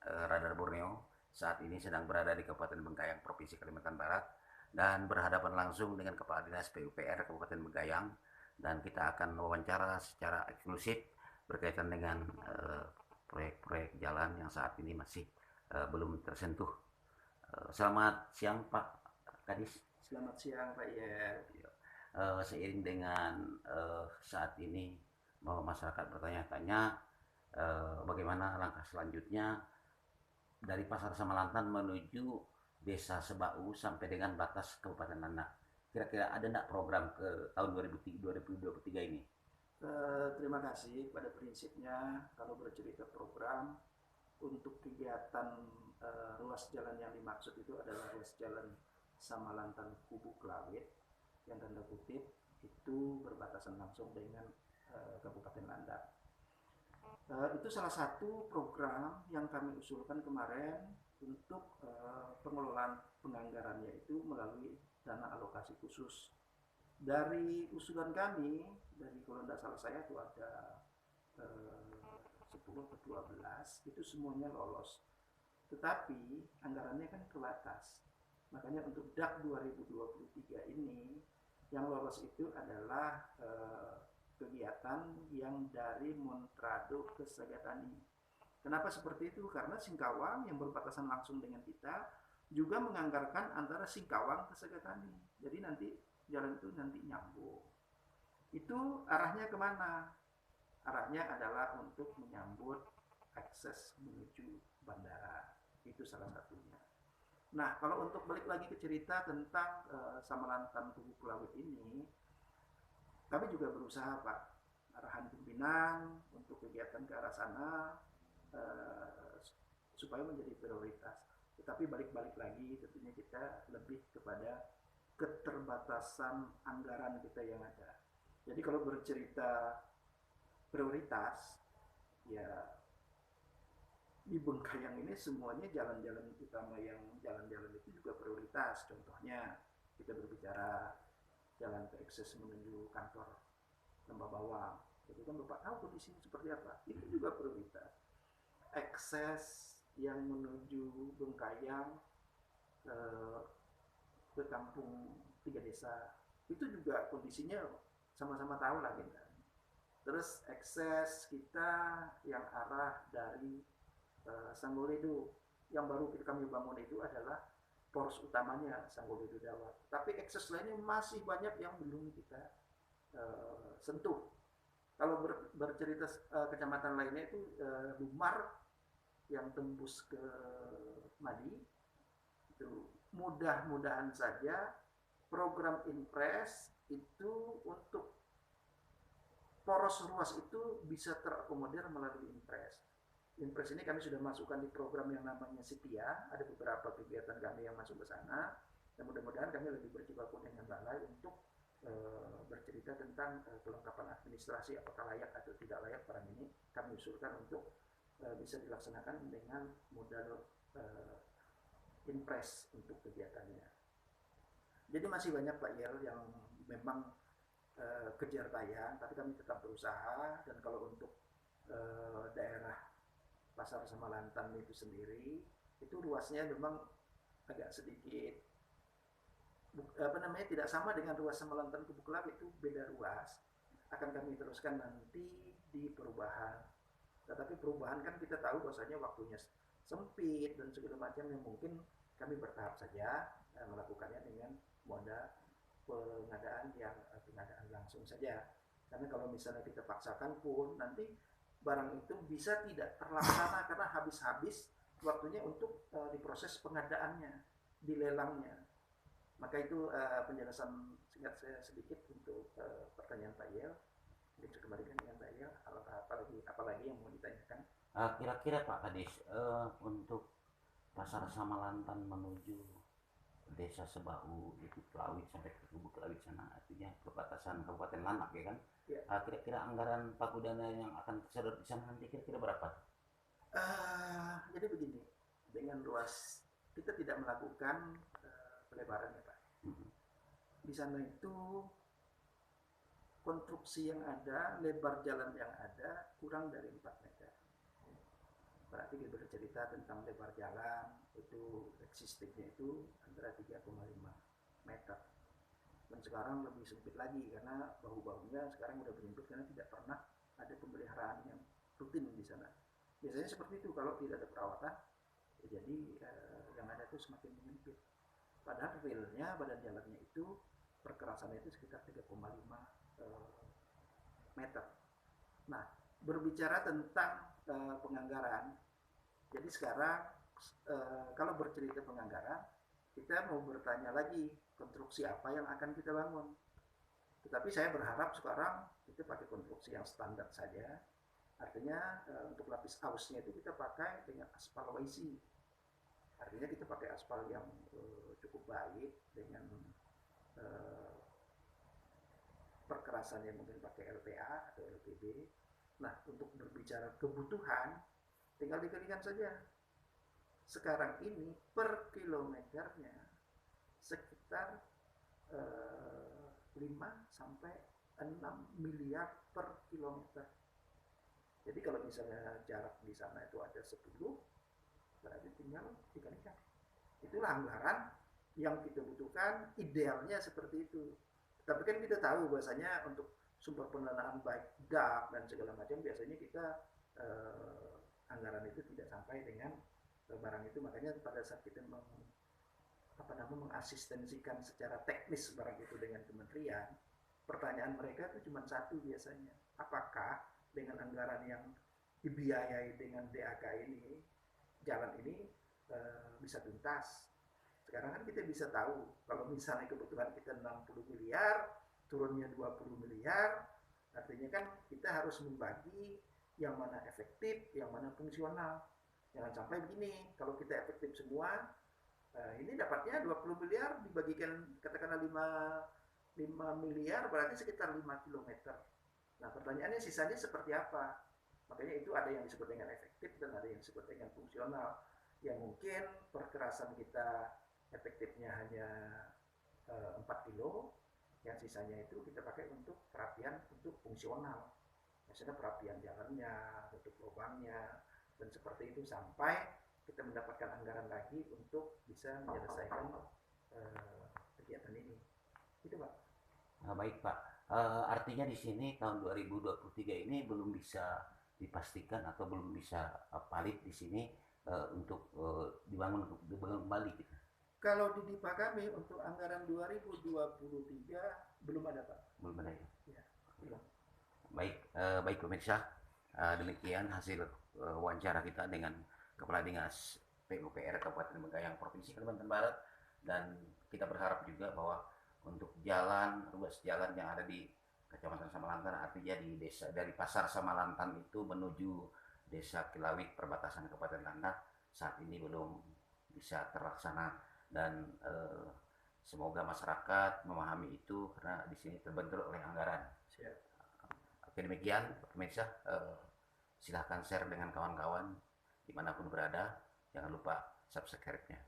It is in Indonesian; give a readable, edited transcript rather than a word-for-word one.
Radar Borneo. Saat ini sedang berada di Kabupaten Bengkayang, Provinsi Kalimantan Barat, dan berhadapan langsung dengan Kepala Dinas PUPR Kabupaten Bengkayang, dan kita akan wawancara secara eksklusif berkaitan dengan proyek-proyek jalan yang saat ini masih belum tersentuh. Selamat siang Pak Kadis. Selamat siang Pak Yer. Seiring dengan saat ini bahwa masyarakat bertanya-tanya bagaimana langkah selanjutnya dari Pasar Samalantan menuju Desa Sebau sampai dengan batas Kabupaten Landak. Kira-kira ada enggak program ke tahun 2023 ini? Terima kasih. Pada prinsipnya kalau bercerita program untuk kegiatan ruas jalan yang dimaksud itu adalah ruas jalan Samalantan Kubu Kelawit yang tanda kutip itu berbatasan langsung dengan Kabupaten Landak. Itu salah satu program yang kami usulkan kemarin untuk pengelolaan penganggarannya itu melalui dana alokasi khusus. Dari usulan kami, dari kalau tidak salah saya itu ada 10 atau 12, itu semuanya lolos. Tetapi anggarannya kan terbatas. Makanya untuk DAK 2023 ini yang lolos itu adalah kegiatan yang dari Montrado ke Sagatani. Kenapa seperti itu? Karena Singkawang yang berbatasan langsung dengan kita juga menganggarkan antara Singkawang ke Sagatani. Jadi nanti jalan itu nanti nyambung. Itu arahnya kemana? Arahnya adalah untuk menyambut akses menuju bandara. Itu salah satunya. Nah, kalau untuk balik lagi ke cerita tentang Samalantan Kubu Kelawit ini, kami juga berusaha Pak, arahan pimpinan untuk kegiatan ke arah sana supaya menjadi prioritas. Tetapi balik-balik lagi tentunya kita lebih kepada keterbatasan anggaran kita yang ada. Jadi kalau bercerita prioritas, ya di Bengkayang ini semuanya jalan-jalan utama yang jalan-jalan itu juga prioritas. Contohnya kita berbicara jalan terakses menuju kantor Lembah Bawang. Jadi kan Bapak tahu kondisinya seperti apa. Itu juga prioritas. Akses yang menuju Bengkayang ke kampung Tiga Desa itu juga kondisinya sama-sama tahu lah kita. Terus akses kita yang arah dari Sanggoledo yang baru kami bangun itu adalah poros utamanya Sanggoledo Dawat. Tapi akses lainnya masih banyak yang belum kita sentuh. Kalau bercerita kecamatan lainnya itu Lumar yang tembus ke Madi, itu mudah-mudahan saja program Impres itu untuk poros ruas itu bisa terakomodir melalui Impres. Impres ini kami sudah masukkan di program yang namanya Setia. Ada beberapa kegiatan kami yang masuk ke sana. Dan mudah-mudahan kami lebih berjibaku dengan balai untuk bercerita tentang kelengkapan administrasi, apakah layak atau tidak layak barang ini. Kami usulkan untuk bisa dilaksanakan dengan modal Impres untuk kegiatannya. Jadi masih banyak Pak Yel yang memang kejar tayang, tapi kami tetap berusaha. Dan kalau untuk daerah Pasar Samalantan itu sendiri, itu ruasnya memang agak sedikit tidak sama dengan ruas Samalantan Kubu Kelawit, itu beda ruas. Akan kami teruskan nanti di perubahan. Tetapi perubahan kan kita tahu bahwasanya waktunya sempit dan segala macam, yang mungkin kami bertahap saja melakukannya dengan moda pengadaan yang pengadaan langsung saja. Karena kalau misalnya kita paksakan pun nanti barang itu bisa tidak terlaksana karena habis-habis waktunya untuk diproses pengadaannya, dilelangnya. Maka itu penjelasan singkat saya sedikit untuk pertanyaan Pak Yel. Bisa kembalikan dengan Pak Yel, apalagi yang mau ditanyakan. Kira-kira Pak Kadis, untuk Pasar Samalantan menuju Desa Sebau itu Kelawit sampai ke Kubu Kelawit sana, artinya perbatasan Kabupaten Landak ya kan? Ya. Kira-kira anggaran pakudana yang akan tersedot di sana nanti kira-kira berapa? Jadi begini, dengan luas kita tidak melakukan pelebaran ya Pak. Di sana itu konstruksi yang ada, lebar jalan yang ada kurang dari 4 meter. berarti bercerita tentang lebar jalan itu existingnya itu antara 3,5 meter, dan sekarang lebih sempit lagi karena bahu-bahunya sekarang udah menyempit karena tidak pernah ada pemeliharaan yang rutin di sana. Biasanya seperti itu kalau tidak ada perawatan, ya jadi yang ada itu semakin menyempit. Padahal realnya badan jalannya itu perkerasannya itu sekitar 3,5 meter. Nah, berbicara tentang penganggaran, jadi sekarang kalau bercerita penganggaran, kita mau bertanya lagi konstruksi apa yang akan kita bangun. Tetapi saya berharap sekarang kita pakai konstruksi yang standar saja. Artinya untuk lapis ausnya itu kita pakai dengan aspal YC. Artinya kita pakai aspal yang cukup baik dengan perkerasannya mungkin pakai LPA atau LPB. Nah, untuk berbicara kebutuhan, tinggal dikalikan saja. Sekarang ini per kilometernya sekitar 5 sampai 6 miliar per kilometer. Jadi kalau misalnya jarak di sana itu ada 10, berarti tinggal dikalikan. Itulah anggaran yang kita butuhkan, idealnya seperti itu. Tapi kan kita tahu bahwasanya untuk sumber pendanaan baik DAP dan segala macam biasanya kita anggaran itu tidak sampai dengan barang itu. Makanya pada saat kita mengasistensikan secara teknis barang itu dengan kementerian, pertanyaan mereka itu cuma satu biasanya, apakah dengan anggaran yang dibiayai dengan DAK ini, jalan ini bisa tuntas. Sekarang kan kita bisa tahu kalau misalnya kebutuhan kita 60 miliar, turunnya 20 miliar, artinya kan kita harus membagi yang mana efektif, yang mana fungsional. Jangan sampai begini, kalau kita efektif semua, ini dapatnya 20 miliar dibagikan katakanlah 5 miliar berarti sekitar 5 kilometer. Nah, pertanyaannya sisanya seperti apa? Makanya itu ada yang disebut dengan efektif dan ada yang disebut dengan fungsional. Yang mungkin perkerasan kita efektifnya hanya 4 kilo, yang sisanya itu kita pakai untuk perapian untuk fungsional. Misalnya perapian jalannya, tutup lubangnya, dan seperti itu sampai kita mendapatkan anggaran lagi untuk bisa menyelesaikan kegiatan ini. Itu Pak. Nah, baik Pak. Artinya di sini tahun 2023 ini belum bisa dipastikan atau belum bisa valid di sini untuk dibangun kembali gitu. Kalau di DIPA kami untuk anggaran 2023 belum ada Pak. Belum ada ya. Ya, belum. Baik, baik pemirsa, demikian hasil wawancara kita dengan Kepala Dinas PUPR Kabupaten Bengkayang Provinsi Kalimantan Barat, dan kita berharap juga bahwa untuk ruas jalan yang ada di Kecamatan Samalantan, artinya di desa dari Pasar Samalantan itu menuju Desa Kilawit perbatasan Kabupaten Landak saat ini belum bisa terlaksana, dan semoga masyarakat memahami itu karena di sini terbentur oleh anggaran. Siap. Oke, demikian pemirsa, silahkan share dengan kawan-kawan dimanapun berada, jangan lupa subscribe-nya.